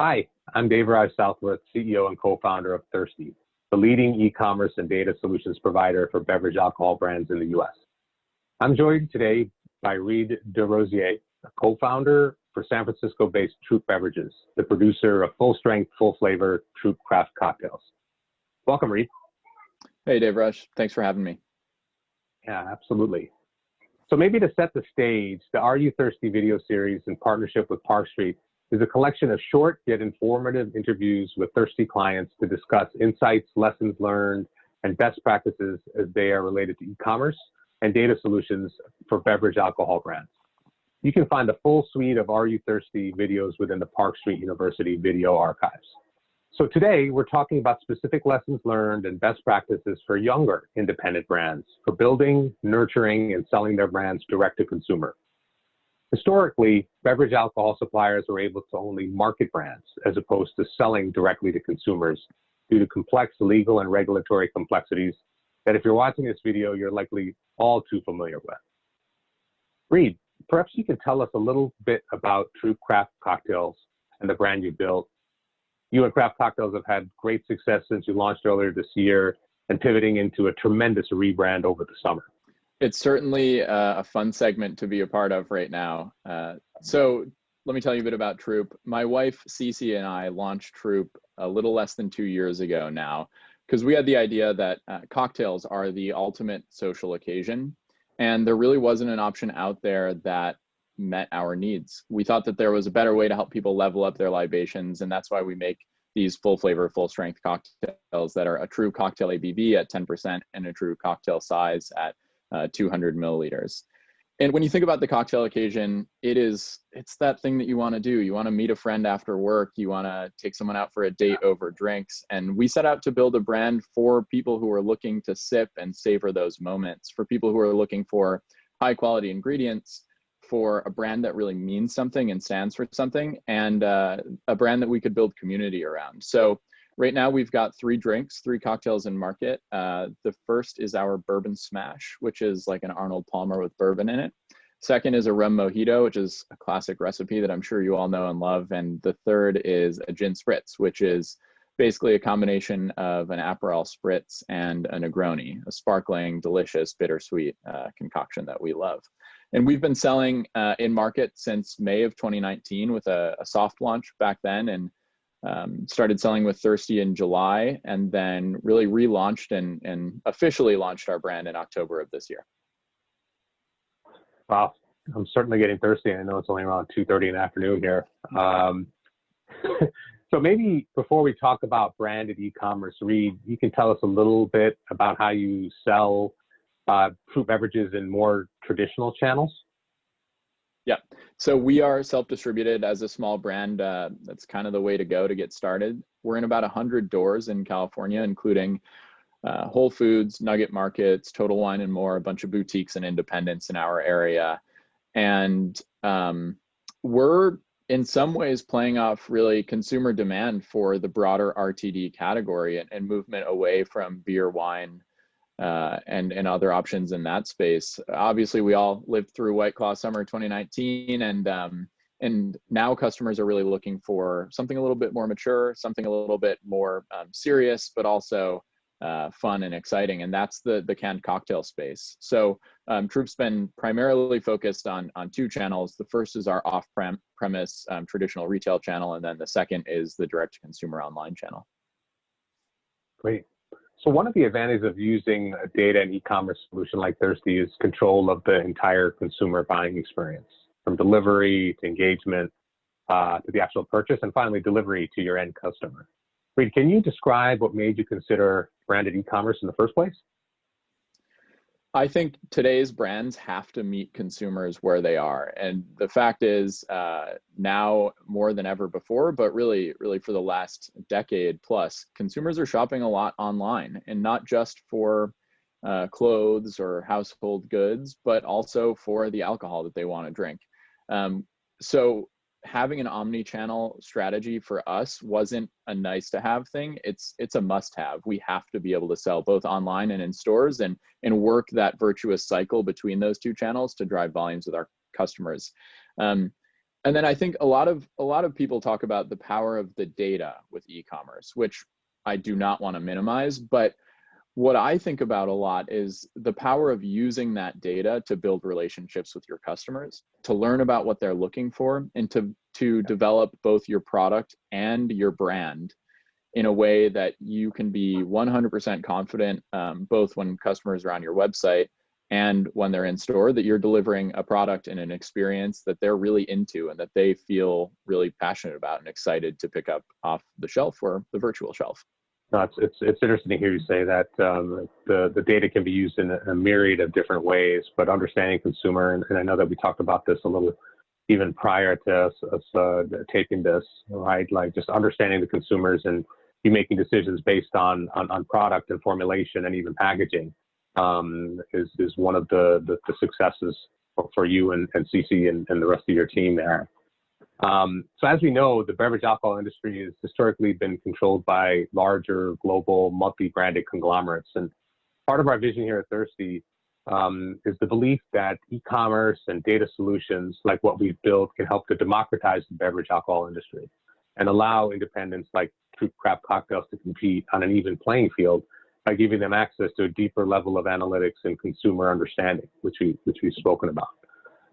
Hi, I'm Devaraj Southworth, CEO and co-founder of Thirstie, the leading e-commerce and data solutions provider for beverage alcohol brands in the US. I'm joined today by Reed DesRosiers, a co-founder for San Francisco-based Truest Beverages, the producer of full-strength, full-flavor Truest craft cocktails. Welcome, Reed. Hey, Devaraj. Thanks for having me. Yeah, absolutely. So maybe to set the stage, the Are You Thirsty video series in partnership with Park Street is a collection of short yet informative interviews with thirsty clients to discuss insights, lessons learned, and best practices as they are related to e-commerce and data solutions for beverage alcohol brands. You can find the full suite of Are You Thirsty videos within the Park Street University video archives. So today we're talking about specific lessons learned and best practices for younger independent brands for building, nurturing, and selling their brands direct to consumer. Historically, beverage alcohol suppliers were able to only market brands as opposed to selling directly to consumers due to complex legal and regulatory complexities that if you're watching this video, you're likely all too familiar with. Reed, perhaps you can tell us a little bit about Truest Craft Cocktails and the brand you built. You and Craft Cocktails have had great success since you launched earlier this year and pivoting into a tremendous rebrand over the summer. It's certainly a fun segment to be a part of right now. So let me tell you a bit about Truest. My wife, Cece, and I launched Truest a little less than 2 years ago now, because we had the idea that cocktails are the ultimate social occasion, and there really wasn't an option out there that met our needs. We thought that there was a better way to help people level up their libations, and that's why we make these full flavor, full strength cocktails that are a true cocktail ABV at 10% and a true cocktail size at 200 milliliters. And when you think about the cocktail occasion, it's that thing that you want to do. You want to meet a friend after work. You want to take someone out for a date over drinks. And we set out to build a brand for people who are looking to sip and savor those moments, for people who are looking for high quality ingredients, for a brand that really means something and stands for something, and a brand that we could build community around. So right now we've got 3 drinks, 3 cocktails in market. The first is our Bourbon Smash, which is like an Arnold Palmer with bourbon in it. Second is a Rum Mojito, which is a classic recipe that I'm sure you all know and love. And the third is a Gin Spritz, which is basically a combination of an Aperol Spritz and a Negroni, a sparkling, delicious, bittersweet concoction that we love. And we've been selling in market since May of 2019 with a soft launch back then, and started selling with Thirstie in July, and then really relaunched and officially launched our brand in October of this year. Wow, I'm certainly getting thirsty. I know it's only around 2:30 in the afternoon here. So maybe before we talk about branded e-commerce, Reed, you can tell us a little bit about how you sell fruit beverages in more traditional channels. Yeah, so we are self-distributed as a small brand. That's kind of the way to go to get started. We're in about 100 doors in California, including Whole Foods, Nugget Markets, Total Wine and More, a bunch of boutiques and independents in our area. And we're in some ways playing off really consumer demand for the broader RTD category and movement away from beer, wine, and other options in that space. Obviously, we all lived through White Claw Summer 2019, and now customers are really looking for something a little bit more mature, something a little bit more serious, but also fun and exciting, and that's the canned cocktail space. So Truest's been primarily focused on 2 channels. The first is our off-premise traditional retail channel, and then the second is the direct-to-consumer online channel. Great. So one of the advantages of using a data and e-commerce solution like Thirstie is control of the entire consumer buying experience, from delivery to engagement to the actual purchase, and finally delivery to your end customer. Reed, can you describe what made you consider branded e-commerce in the first place? I think today's brands have to meet consumers where they are. And the fact is now more than ever before, but really for the last decade plus, consumers are shopping a lot online, and not just for clothes or household goods, but also for the alcohol that they want to drink. So having an omni-channel strategy for us wasn't a nice to have thing. It's a must have. We have to be able to sell both online and in stores, and work that virtuous cycle between those 2 channels to drive volumes with our customers. And then I think a lot of people talk about the power of the data with e-commerce, which I do not want to minimize, but what I think about a lot is the power of using that data to build relationships with your customers, to learn about what they're looking for, and to develop both your product and your brand in a way that you can be 100% confident, both when customers are on your website and when they're in store, that you're delivering a product and an experience that they're really into and that they feel really passionate about and excited to pick up off the shelf or the virtual shelf. No, it's interesting to hear you say that the data can be used in a myriad of different ways, but understanding consumer, and I know that we talked about this a little even prior to us taping this, right? Like just understanding the consumers and you making decisions based on product and formulation and even packaging is one of the successes for you and CC and the rest of your team there. So as we know, the beverage alcohol industry has historically been controlled by larger global multi-branded conglomerates. And part of our vision here at Thirstie is the belief that e-commerce and data solutions like what we've built can help to democratize the beverage alcohol industry and allow independents like Troop Craft Cocktails to compete on an even playing field by giving them access to a deeper level of analytics and consumer understanding, which we've spoken about.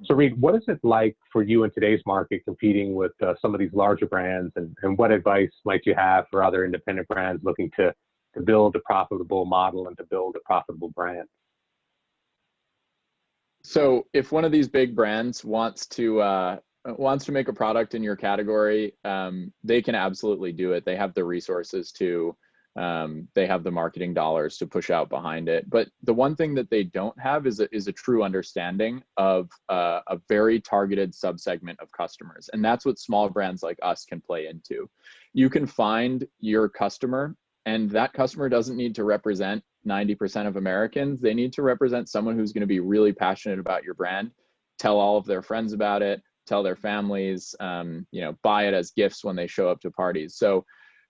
So Reed, what is it like for you in today's market competing with some of these larger brands, and what advice might you have for other independent brands looking to build a profitable model and to build a profitable brand? So if one of these big brands wants to make a product in your category, they can absolutely do it. They have the resources to. They have the marketing dollars to push out behind it. But the one thing that they don't have is a true understanding of a very targeted subsegment of customers. And that's what small brands like us can play into. You can find your customer, and that customer doesn't need to represent 90% of Americans. They need to represent someone who's going to be really passionate about your brand, tell all of their friends about it, tell their families, buy it as gifts when they show up to parties. So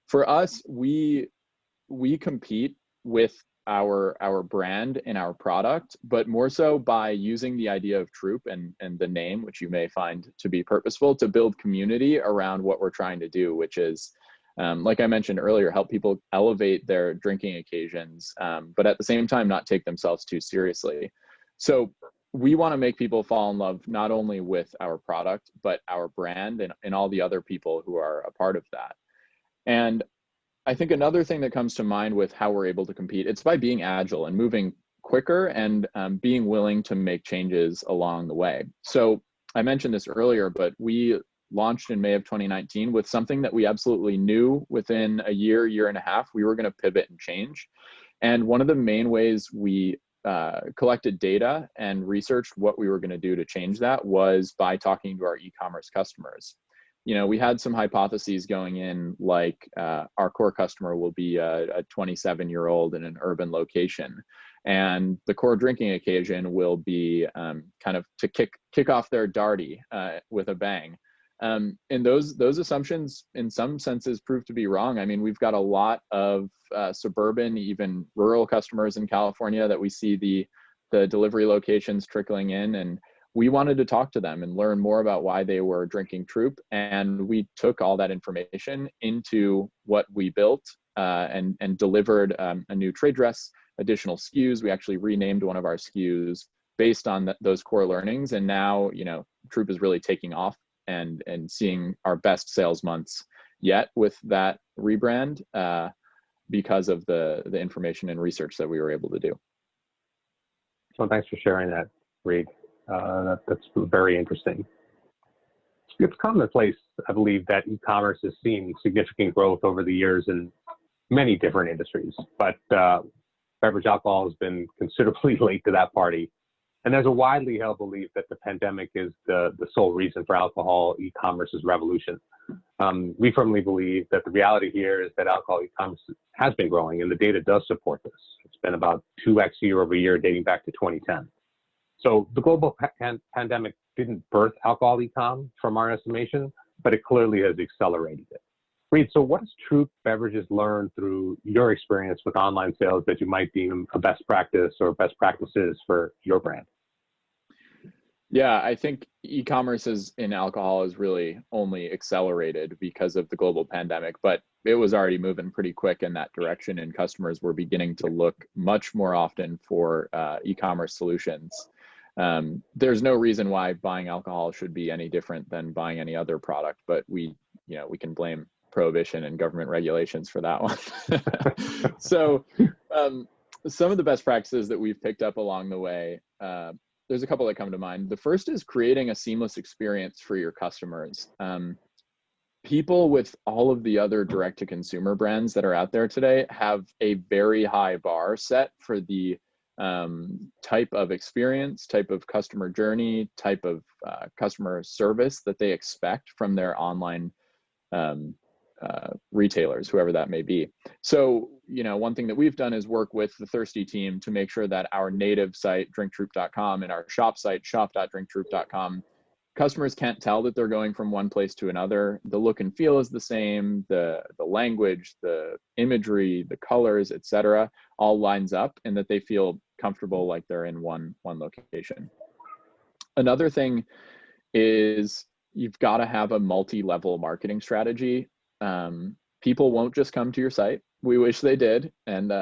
for us, we compete with our brand and our product, but more so by using the idea of Troop and the name, which you may find to be purposeful, to build community around what we're trying to do, which is, like I mentioned earlier, help people elevate their drinking occasions, but at the same time, not take themselves too seriously. So we want to make people fall in love not only with our product, but our brand and all the other people who are a part of that. And I think another thing that comes to mind with how we're able to compete, it's by being agile and moving quicker and being willing to make changes along the way. So I mentioned this earlier, but we launched in May of 2019 with something that we absolutely knew within a year and a half, we were going to pivot and change. And one of the main ways we collected data and researched what we were going to do to change that was by talking to our e-commerce customers. We had some hypotheses going in, like our core customer will be a 27-year-old in an urban location, and the core drinking occasion will be kind of to kick off their darty with a bang. And those assumptions, in some senses, proved to be wrong. I mean, we've got a lot of suburban, even rural customers in California that we see the delivery locations trickling in, and we wanted to talk to them and learn more about why they were drinking Troop. And we took all that information into what we built and delivered a new trade dress, additional SKUs. We actually renamed one of our SKUs based on those core learnings. And now, Troop is really taking off and seeing our best sales months yet with that rebrand because of the information and research that we were able to do. So thanks for sharing that, Reed. That's very interesting. It's commonplace, I believe, that e-commerce has seen significant growth over the years in many different industries, but beverage alcohol has been considerably late to that party. And there's a widely held belief that the pandemic is the sole reason for alcohol e-commerce's revolution. We firmly believe that the reality here is that alcohol e-commerce has been growing, and the data does support this. It's been about 2x year over year dating back to 2010. So the global pandemic didn't birth alcohol e-com from our estimation, but it clearly has accelerated it. Reed, so what has Troop Beverages learned through your experience with online sales that you might deem a best practice or best practices for your brand? Yeah, I think e-commerce in alcohol is really only accelerated because of the global pandemic, but it was already moving pretty quick in that direction, and customers were beginning to look much more often for e-commerce solutions. There's no reason why buying alcohol should be any different than buying any other product, but we can blame prohibition and government regulations for that one. So some of the best practices that we've picked up along the way, there's a couple that come to mind. The first is creating a seamless experience for your customers. People with all of the other direct-to-consumer brands that are out there today have a very high bar set for the type of experience, type of customer journey, type of customer service that they expect from their online retailers, whoever that may be. So, one thing that we've done is work with the Thirstie team to make sure that our native site, drinktroop.com, and our shop site, shop.drinktroop.com, customers can't tell that they're going from one place to another. The look and feel is the same, the language, the imagery, the colors, etc., all lines up, and that they feel comfortable like they're in one location. Another thing is you've got to have a multi-level marketing strategy. People won't just come to your site. We wish they did, and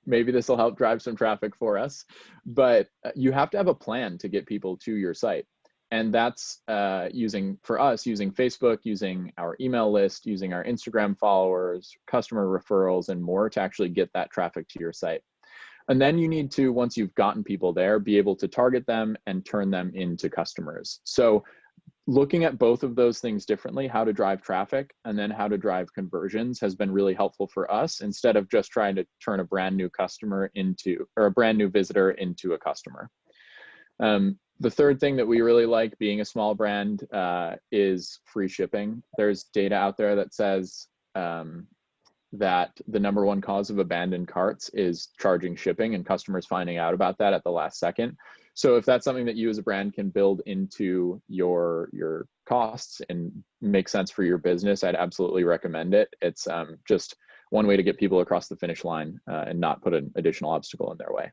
maybe this will help drive some traffic for us, but you have to have a plan to get people to your site. And that's using Facebook, using our email list, using our Instagram followers, customer referrals, and more to actually get that traffic to your site. And then you need to, once you've gotten people there, be able to target them and turn them into customers. So looking at both of those things differently, how to drive traffic and then how to drive conversions, has been really helpful for us, instead of just trying to turn a brand new customer into, or a brand new visitor into, a customer. The third thing that we really like, being a small brand, is free shipping. There's data out there that says that the #1 cause of abandoned carts is charging shipping, and customers finding out about that at the last second. So if that's something that you as a brand can build into your costs and make sense for your business, I'd absolutely recommend it. It's just one way to get people across the finish line and not put an additional obstacle in their way.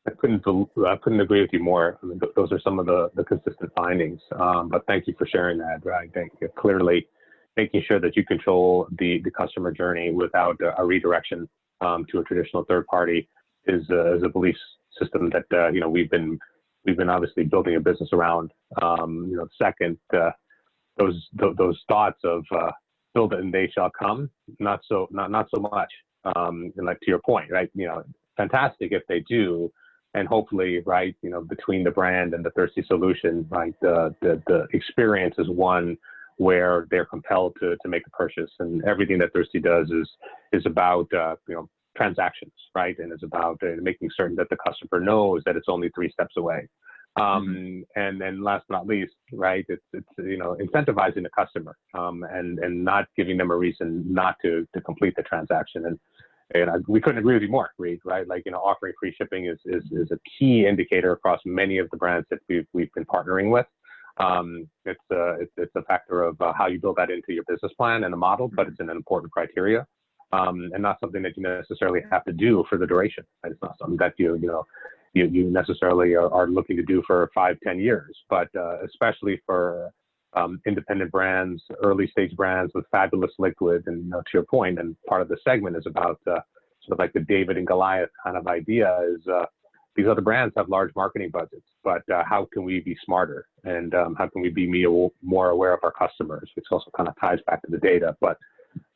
I couldn't agree with you more. I mean, those are some of the consistent findings. But thank you for sharing that. Right? I think clearly making sure that you control the customer journey without a redirection to a traditional third party is a belief system that we've been obviously building a business around. Second, those thoughts of build it and they shall come, not so much. And like to your point, right? Fantastic if they do. And hopefully, right, between the brand and the Thirstie solution, right, the experience is one where they're compelled to make a purchase. And everything that Thirstie does is about, transactions, right? And it's about making certain that the customer knows that it's only 3 steps away. And then last but not least, right, it's incentivizing the customer and not giving them a reason not to complete the transaction. And we couldn't agree with you more, Reed, right? Like, offering free shipping is a key indicator across many of the brands that we've been partnering with. It's a factor of how you build that into your business plan and the model, but it's an important criteria, and not something that you necessarily have to do for the duration. Right? It's not something that you necessarily are looking to do for 5-10 years, but especially for independent brands, early stage brands with fabulous liquid. And to your point, and part of the segment is about sort of like the David and Goliath kind of idea is these other brands have large marketing budgets, but how can we be smarter, and how can we be more aware of our customers, which also kind of ties back to the data. But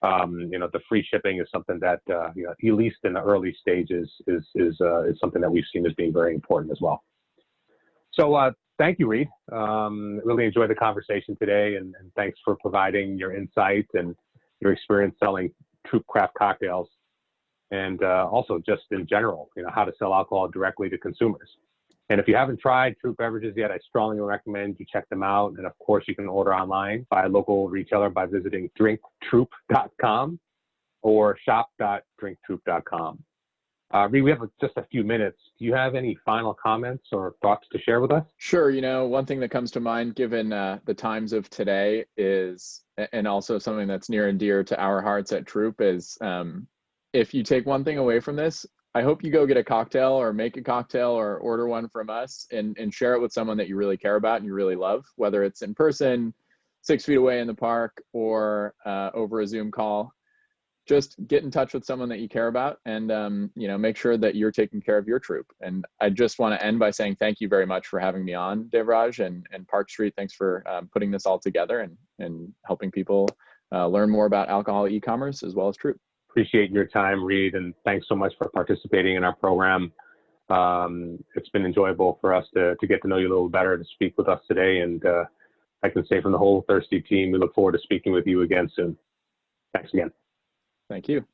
the free shipping is something that at least in the early stages is something that we've seen as being very important as well. So thank you, Reed. Really enjoyed the conversation today, and thanks for providing your insights and your experience selling Troop craft cocktails, and also just in general, how to sell alcohol directly to consumers. And if you haven't tried Troop beverages yet, I strongly recommend you check them out. And of course, you can order online by a local retailer by visiting drinktroop.com or shop.drinktroop.com. Reed, we have just a few minutes. Do you have any final comments or thoughts to share with us? Sure. One thing that comes to mind, given the times of today, is, and also something that's near and dear to our hearts at Troop, is if you take one thing away from this, I hope you go get a cocktail or make a cocktail or order one from us and share it with someone that you really care about and you really love, whether it's in person, 6 feet away in the park, or over a Zoom call. Just get in touch with someone that you care about, and make sure that you're taking care of your troop. And I just want to end by saying thank you very much for having me on, Devaraj, and Park Street. Thanks for putting this all together and helping people learn more about alcohol e-commerce as well as troop. Appreciate your time, Reed, and thanks so much for participating in our program. It's been enjoyable for us to get to know you a little better, to speak with us today, and I can say from the whole Thirstie team, we look forward to speaking with you again soon. Thanks again. Thank you.